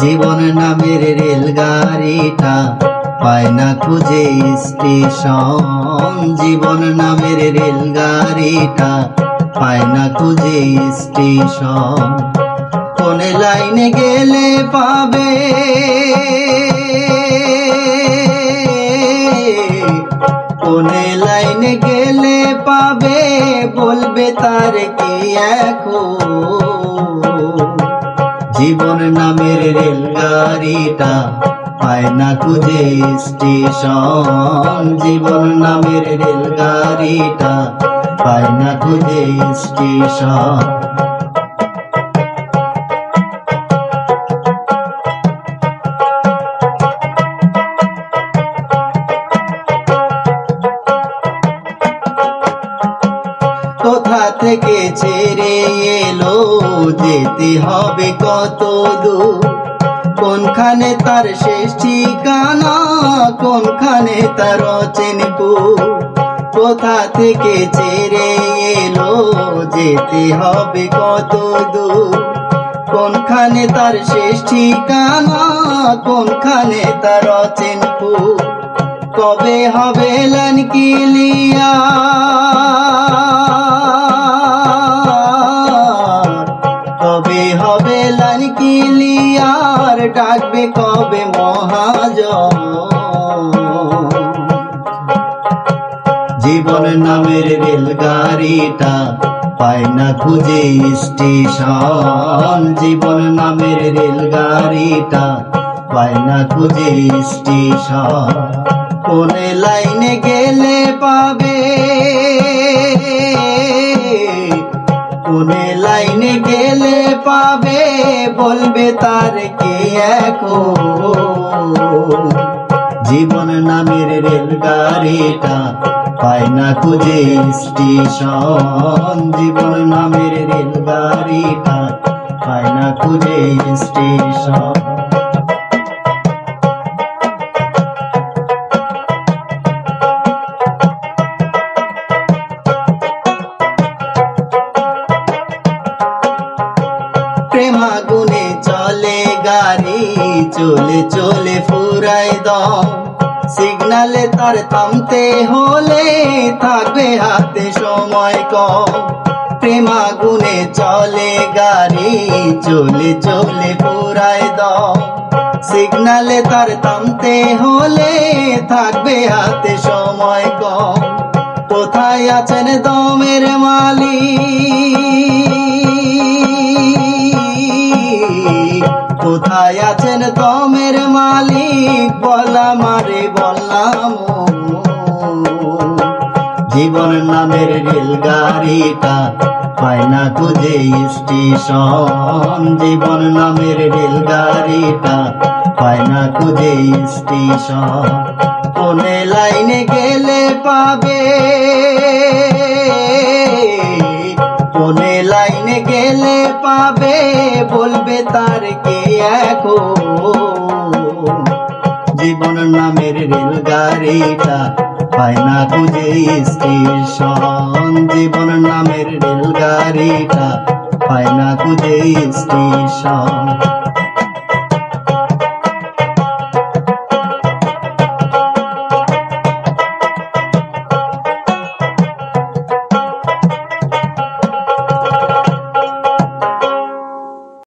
জীবন নামের রেলগাড়িটা পায় না খুঁজে স্টেশন। জীবন নামের রেলগাড়িটা পায় না খুঁজে স্টেশন। কোন লাইনে গেলে পাবে, কোন লাইনে গেলে পাবে, বলবে তার কি এখন। জীবন নামের রেলগাড়িটা পায় না খুঁজে স্টেশন। জীবন নামের রেলগাড়িটা পায় না খুঁজে স্টেশন। কোথা থেকে ছেড়ে এলো, যেতে হবে কত দূর, কোনখানে তার শেষ ঠিকানা, কোনখানে তার অচেনপুর। কোথা থেকে ছেড়ে এলো, যেতে হবে কত দূর, কোনখানে তার শেষ ঠিকানা, কোনখানে তার অচেনপুর। কবে হবে লাইন ক্লিয়ার, কবে হবে লাইন ক্লিয়ার, ডাকবে কবে মহাজন। জীবন নামের রেলগাড়িটা পায় না খুঁজে স্টেশন। জীবন নামের রেলগাড়িটা পায় না খুঁজে স্টেশন। কোন লাইনে গেলে পাবে, কোন লাইনে গেলে পাবে, বলবে তার কে এখন। জীবন নামের রেলগাড়িটা পায় না খুঁজে স্টেশন। জীবন নামের রেলগাড়িটা পায় না খুঁজে স্টেশন। প্রেম আগুনে চলে গাড়ি, চলে চলে ফুরায় দম, সিগনালে তার থামতে হলে থাকবে হাতে সময় কম। প্রেম আগুনে চলে গাড়ি, চলে চলে ফুরায় দম, সিগনালে তার থামতে হলে থাকবে হাতে সময় কম। কোথায় আছেন দমের মালিক, কোথায় আছেন দমের মালিক, বলা মারে বললাম। জীবন নামের রেলগাড়িটা পায় না খুঁজে স্টেশন। জীবন নামের রেলগাড়িটা পায় না খুঁজে স্টেশন। কোন লাইনে গেলে পাবে, কোন লাইনে গেলে পাবে, বলবে তার কে এখন। জীবন নামের রেলগাড়িটা পায় না খুঁজে স্টেশন। জীবন নামের রেলগাড়িটা পায় না খুঁজে স্টেশন।